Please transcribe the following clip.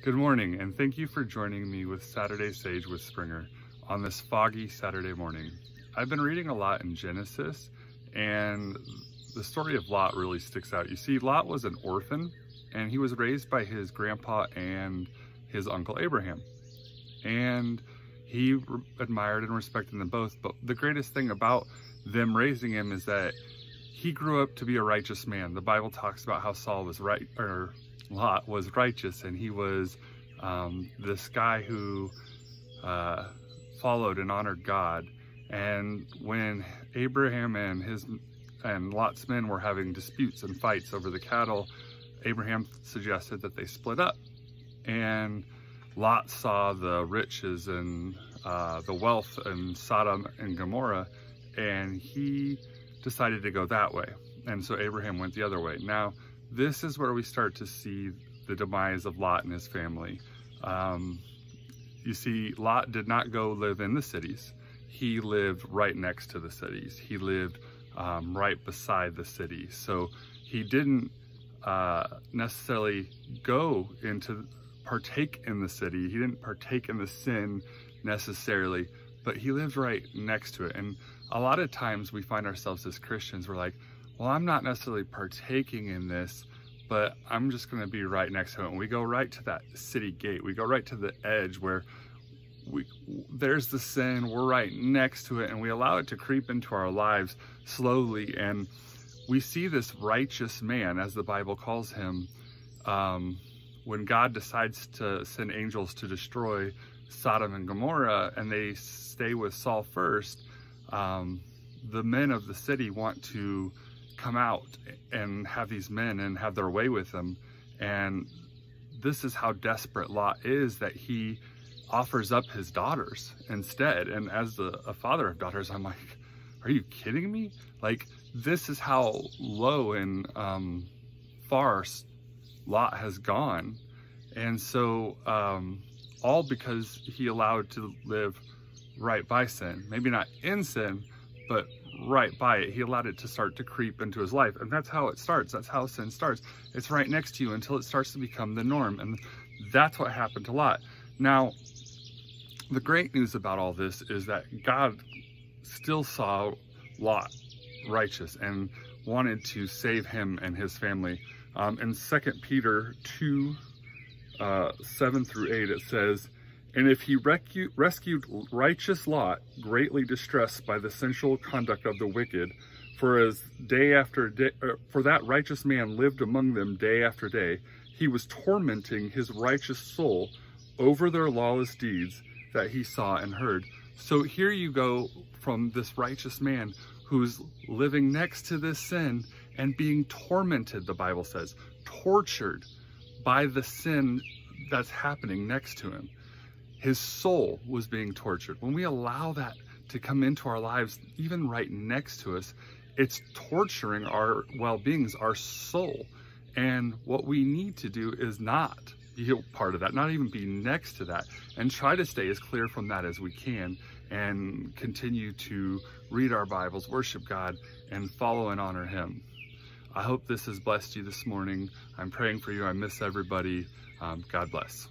Good morning, and thank you for joining me with Saturday Sage with Springer on this foggy Saturday morning. I've been reading a lot in Genesis, and the story of Lot really sticks out. You see, Lot was an orphan, and he was raised by his grandpa and his uncle Abraham. And he admired and respected them both, but the greatest thing about them raising him is that he grew up to be a righteous man. The Bible talks about how Lot was righteous, and he was this guy who followed and honored God. And when Abraham and Lot's men were having disputes and fights over the cattle, Abraham suggested that they split up. And Lot saw the riches and the wealth in Sodom and Gomorrah, and he decided to go that way. And so Abraham went the other way. Now, this is where we start to see the demise of Lot and his family. You see, Lot did not go live in the cities. He lived right next to the cities. He lived right beside the city. So he didn't necessarily go into partake in the city. He didn't partake in the sin necessarily, but he lived right next to it. And a lot of times we find ourselves as Christians, we're like, well, I'm not necessarily partaking in this, but I'm just going to be right next to it. And we go right to that city gate. We go right to the edge where there's the sin, we're right next to it, and we allow it to creep into our lives slowly. And we see this righteous man, as the Bible calls him, when God decides to send angels to destroy Sodom and Gomorrah, and they stay with Saul first, the men of the city want to come out and have these men and have their way with them. And this is how desperate Lot is, that he offers up his daughters instead. And as a father of daughters, I'm like, are you kidding me? Like, this is how low and far Lot has gone. And so all because he allowed to live right by sin. Maybe not in sin, but right by it. He allowed it to start to creep into his life. And that's how it starts. That's how sin starts. It's right next to you until it starts to become the norm. And that's what happened to Lot. Now, the great news about all this is that God still saw Lot righteous and wanted to save him and his family. In 2 Peter 2, 7 through 8, it says, "And if he rescued righteous Lot, greatly distressed by the sensual conduct of the wicked, for as day after day, for that righteous man lived among them day after day, he was tormenting his righteous soul over their lawless deeds that he saw and heard." So here you go from this righteous man who's living next to this sin and being tormented, the Bible says, tortured by the sin that's happening next to him. His soul was being tortured. When we allow that to come into our lives, even right next to us, it's torturing our well-beings, our soul. And what we need to do is not be a part of that, not even be next to that, and try to stay as clear from that as we can, and continue to read our Bibles, worship God, and follow and honor Him. I hope this has blessed you this morning. I'm praying for you. I miss everybody. God bless.